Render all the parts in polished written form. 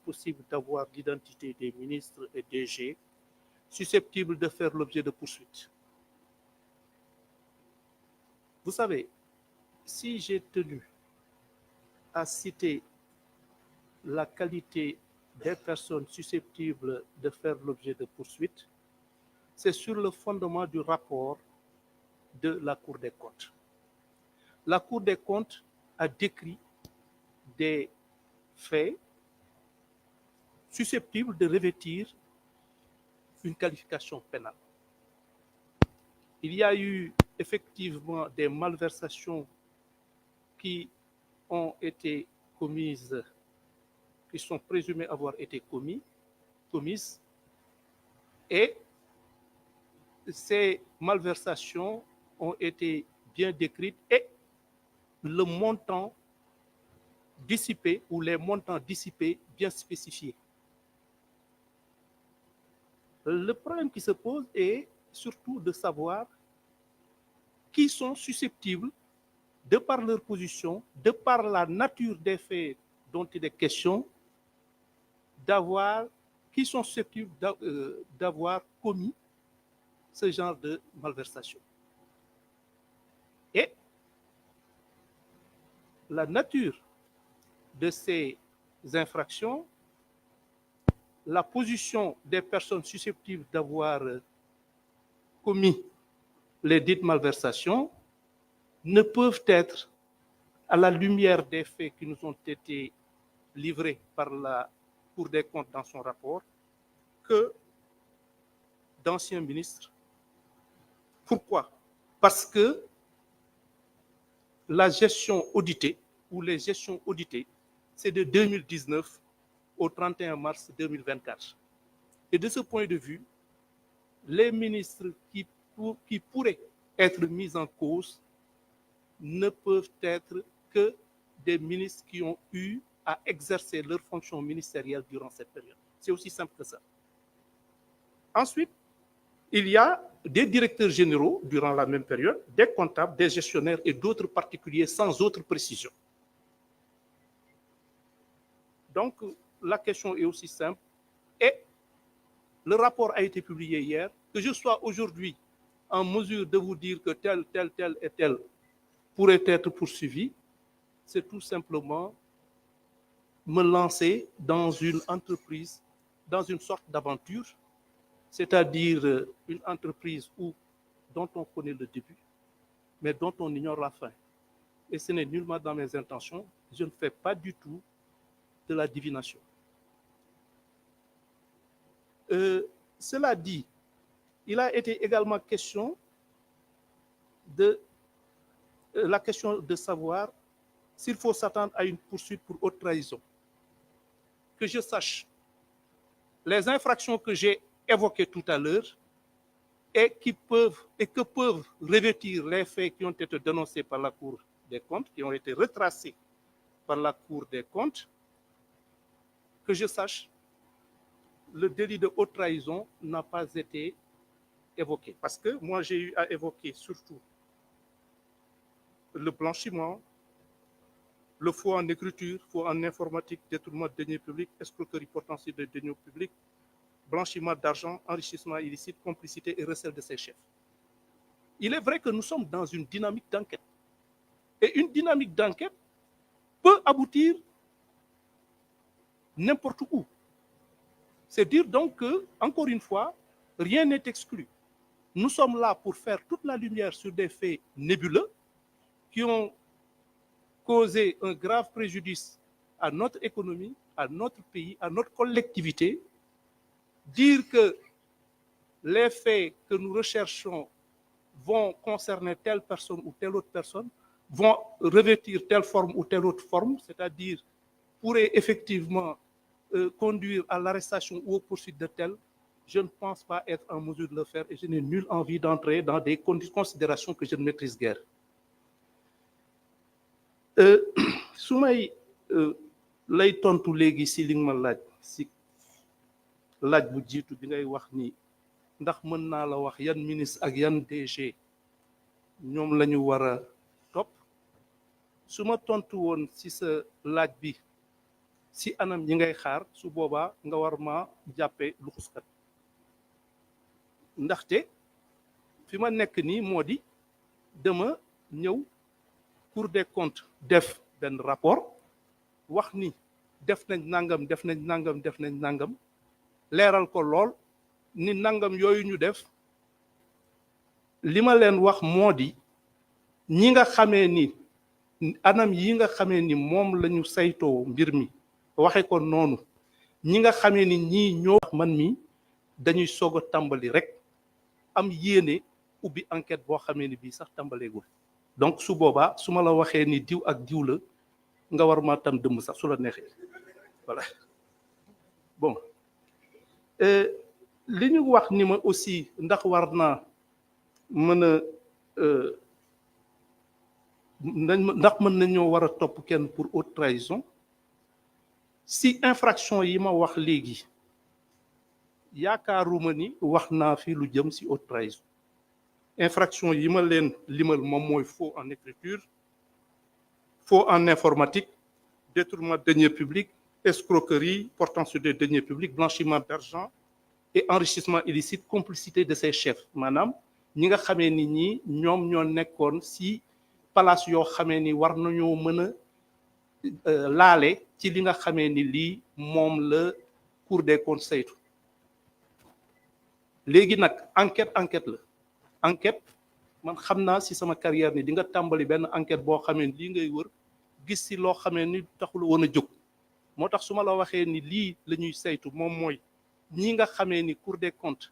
possible d'avoir l'identité des ministres et DG susceptibles de faire l'objet de poursuites. Vous savez, si j'ai tenu à citer la qualité des personnes susceptibles de faire l'objet de poursuites, c'est sur le fondement du rapport de la Cour des comptes. La Cour des comptes a décrit des faits susceptibles de revêtir une qualification pénale. Il y a eu effectivement des malversations qui ont été commises, qui sont présumées avoir été commises, et ces malversations ont été bien décrites et le montant dissipé ou les montants dissipés bien spécifiés. Le problème qui se pose est surtout de savoir qui sont susceptibles, de par leur position, de par la nature des faits dont il est question, qui sont susceptibles d'avoir commis ce genre de malversation. Et la nature de ces infractions, la position des personnes susceptibles d'avoir commis les dites malversations ne peuvent être, à la lumière des faits qui nous ont été livrés par la Cour des comptes dans son rapport, que d'anciens ministres. Pourquoi? Parce que la gestion auditée, ou les gestions auditées, c'est de 2019 au 31 mars 2024. Et de ce point de vue, les ministres qui pourraient être mis en cause ne peuvent être que des ministres qui ont eu à exercer leur fonction ministérielle durant cette période. C'est aussi simple que ça. Ensuite, il y a des directeurs généraux durant la même période, des comptables, des gestionnaires et d'autres particuliers sans autre précision. Donc, la question est aussi simple. Et le rapport a été publié hier. Que je sois aujourd'hui en mesure de vous dire que tel et tel pourrait être poursuivi, c'est tout simplement me lancer dans une entreprise, dans une sorte d'aventure, c'est-à-dire une entreprise dont on connaît le début, mais dont on ignore la fin. Et ce n'est nullement dans mes intentions. Je ne fais pas du tout de la divination. Cela dit, il a été également question de la question de savoir s'il faut s'attendre à une poursuite pour haute trahison. Que je sache, les infractions que j'ai évoquées tout à l'heure et que peuvent revêtir les faits qui ont été dénoncés par la Cour des comptes, qui ont été retracés par la Cour des comptes, que je sache, le délit de haute trahison n'a pas été évoqué. Parce que moi, j'ai eu à évoquer surtout le blanchiment, le faux en écriture, faux en informatique, détournement de deniers publics, escroquerie portant sur des deniers publics, blanchiment d'argent, enrichissement illicite, complicité et recel de ses chefs. Il est vrai que nous sommes dans une dynamique d'enquête. Et une dynamique d'enquête peut aboutir n'importe où. C'est dire donc que, encore une fois, rien n'est exclu. Nous sommes là pour faire toute la lumière sur des faits nébuleux qui ont causé un grave préjudice à notre économie, à notre pays, à notre collectivité. Dire que les faits que nous recherchons vont concerner telle personne ou telle autre personne, vont revêtir telle forme ou telle autre forme, c'est-à-dire pourraient effectivement conduire à l'arrestation ou aux poursuites de telle, je ne pense pas être en mesure de le faire et je n'ai nulle envie d'entrer dans des considérations que je ne maîtrise guère. su may lay tontu léegi si li nga ma laaj si laaj bu jiitu bi ngay wax ni ndax mën naa la wax yan ministre ak yan DG ñoom la ñu war a topp su ma tontu woon si sa laaj bi si anam yi ngay xaar su boobaa nga war ma jàppee luxuskat ndaxte fi ma nekk nii moo di dama ñëw Cour des comptes def benn rapport wax ni def nañ nangam def nañ nangam def nañ nangam leeral ko lool ni nangam yooyu ñu def li ma leen wax moo di ñi nga xamee ni anam yi nga xamee ni moom la ñu saytoo mbir mi waxe ko noonu ñi nga xamee ni ñii ñoo man mi dañuy soog a tàmbali rek am yéene ubbi enquête boo xamee ni bii sax tàmbaleegul donc su boobaa su ma la waxee ni diw ak diw la nga war ma tam dëmm sax su la neexee voilà bon li ñu wax ni ma aussi ndax war naa mën a ndax mën nañoo war a topp kenn pour haute trahison si infraction yi ma wax léegi yaakaaruma ni wax naa fi lu jëm si haute trahison infraction yi ma leen limal moom mooy faux en écriture faux en informatique détournement de deniers publics escroquerie portant sur des deniers publics blanchiment d'argent et enrichissement illicite complicité de ses chefs maanaam ñi nga xamee ni ñi ñoom ñoo nekkoon si palace yoo xamee ni war nañoo mën a laale ci li nga xamee ni lii moom la Cour des comptes saytu léegi nag enquête la enquête man xam naa si sama carrière ni di nga tàmbali benn enquête boo xamee ni lii ngay wër gis si loo xamee ni taxul woon a jóg moo tax su ma la waxee ni lii la ñuy saytu moom mooy ñi nga xamee ni Cour des comptes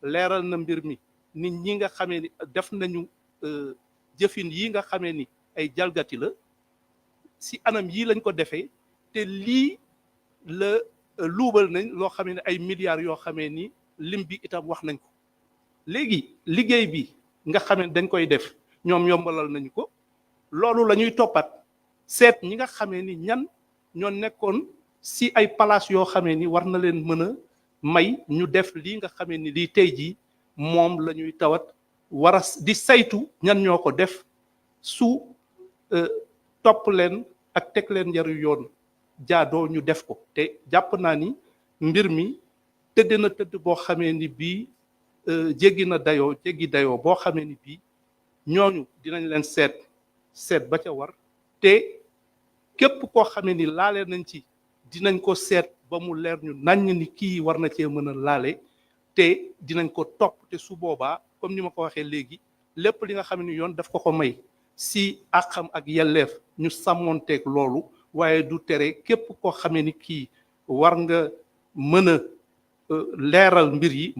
leeral na mbir mi nit ñi nga xamee ni def nañu jëfin yi nga xamee ni ay jalgati la si anam yii lañ ko defee te lii la luubal nañ loo xamee ni ay milliards yoo xamee ni lim bi itam wax nañ ko léegi liggéey bi nga xamee dañ koy def ñoom yombalal nañu ko loolu la ñuy toppat seet ñi nga xamee ni ñan ñoo nekkoon si ay palace yoo xamee ni war na leen mën a may ñu def lii nga xamee ni lii tey jii moom la ñuy tawat war a di saytu ñan ñoo ko def su topp leen ak teg leen njaru yoon jaadoo ñu def ko te jàpp naa ni mbir mi tëdd na tëdd boo xamee ni bii jéggi dayoo boo xamee ni bii ñooñu dinañ leen seet ba ca war te képp koo xamee ni laale nañ ci dinañ ko seet ba mu leer ñu naññ ni kii war na cee mën a laale te dinañ ko topp te su boobaa comme ni ma ko waxee léegi lépp li nga xam ne yoon daf ko may si àqam ak yelleef ñu sàmmonteeg loolu waaye du tere képp koo xamee ni kii war nga mën a leeral mbir yi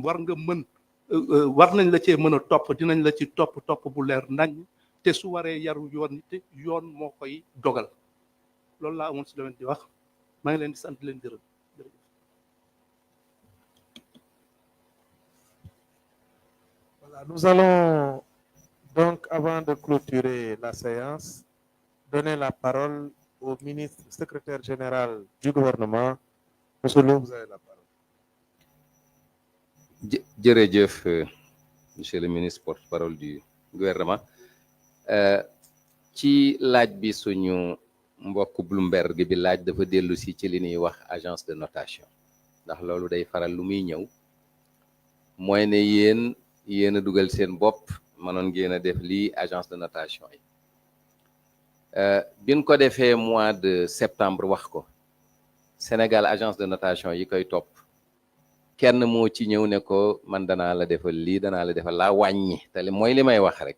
war nañ la cee mën a topp dinañ la ci topp bu leer nañ te su waree yaru yoon te yoon moo koy dogal loolu laa amoon si domaine di wax maa ngi leen di sant leen gërëm. Voilà, nous allons donc, avant de clôturer la séance, donner la parole au ministre secrétaire général du gouvernement. Monsieur Lo, vous avez la parole. Jërëjëf, monsieur le ministre porte-parole du gouvernement. Ci laaj bi suñu mbokk Bloomberg bi laaj dafa dellu si ci li ñuy wax agence de notation ndax loolu day faral lu muy ñëw mooy ne yéen a dugal seen bopp mënoon ngeen a def lii agence de notation yi biñ ko defee mois de septembre wax ko Sénégal agence de notation yi koy topp kenn moo ci ñëw ne ko man danaa la defal lii danaa la defal laa wàññi te mooy li may wax rek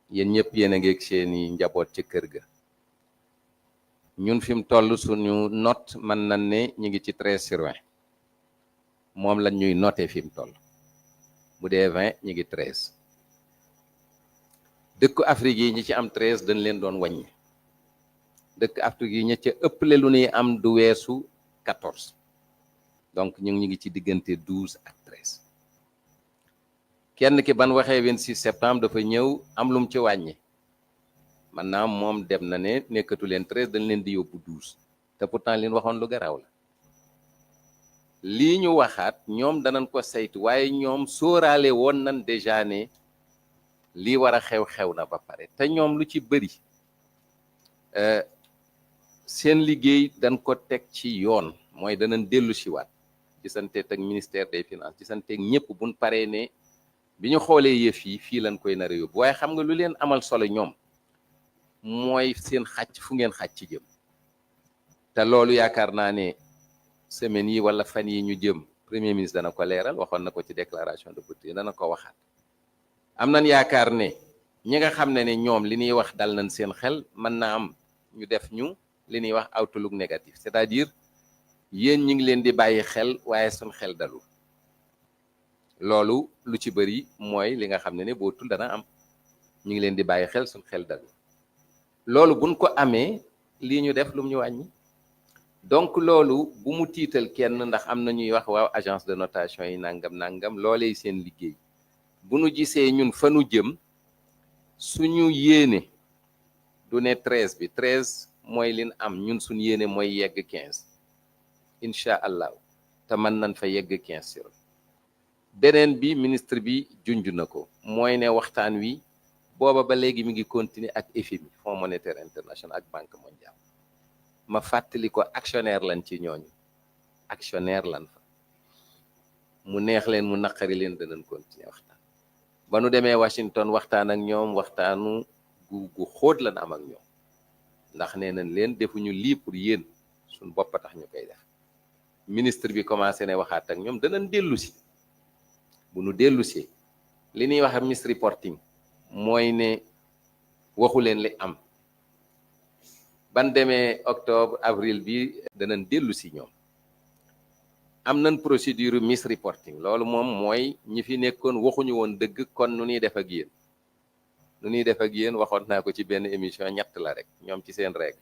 yéen ñëpp yéen a ngeeg seeni njaboot ci kër ga ñun fi mu toll suñu note mën nañ ne ñu ngi ci 13/20 moom lañ ñuy noté fi mu toll bu dee 20 ñu ngi 13 dëkku Afrique yi ñi ci am 13 dañ leen doon wàññi dëkk Afrique yi ñi ca ëpple lu ñuy am du weesu 14 donc ñu ngi ci diggante 12 ak 13 kenn ki ban waxee 26 septembre dafa ñëw am lum ci wàññi maintenant moom dem na ne nekkatu leen 13 dañ leen di yóbbu 12 te pourtant leen waxoon lu garaaw la lii ñu waxaat ñoom danañ ko saytu waaye ñoom sóoraale woon nañ déjà ne lii war a xew na ba pare te ñoom lu ci bëri seen liggéey dañ ko teg ci yoon mooy danañ dellu si waat ci santeeg ak ministère des finances ci santeeg ñëpp buñ paree ne bi ñu xoolee yëf yi fii lañ koy nar a yóbbu waaye xam nga lu leen amal solo ñoom mooy seen xàcc fu ngeen xàcc ci jëm te loolu yaakaar naa ne semaines yi wala fan yi ñu jëm premier ministre dana ko leeral waxoon na ko ci déclaration de politique dana ko waxaat am nañ yaakaar ne ñi nga xam ne ne ñoom li ñuy wax dal nañ seen xel mën naa am ñu def ñu li ñuy wax outlook négatif c'est-à-dire yéen ñi ngi leen di bàyyi xel waaye suñ xel dalul loolu lu ci bëri mooy li nga xam ne ne bootul dana am ñu ngi leen di bàyyi xel suñ xel dalul loolu buñ ko amee lii ñu def lu mu ñu wàññi donc loolu bu mu tiital kenn ndax am na ñuy wax waaw agence de notation yi nangam loolee seen liggéey bu nu gisee ñun fa nu jëm suñu yéene du ne 13 bi 13 mooy lin am ñun suñu yéene mooy yegg 15 incha allah te mën nañ fa yegg 15 sur beneen bi ministre bi junj na ko mooy ne waxtaan wi booba ba léegi mi ngi continuer ak FMI Fonds monétaire international ak Banque mondiale ma fàttali ko actionnaire lan ci ñooñu actionnaire lan fa mu neex leen mu naqari leen danañ continuer waxtaan ba nu demee Washington waxtaan ak ñoom waxtaanu gu xóot lan am ak ñoom ndax nee nañ leen defuñu lii pour yéen suñ bopp tax ñu koy def ministre bi commencé ne waxaat ak ñoom danañ dellu si bu nu dellu si li ñuy wax misreporting mooy ne waxu leen li am ban demee octobre avril bi danañ dellu si ñoom am nañ procédure misreporting loolu moom mooy ñi fi nekkoon waxuñu woon dëgg kon nu ñuy def ak yéen waxoon naa ko ci benn émission ñett la rek ñoom ci seen règle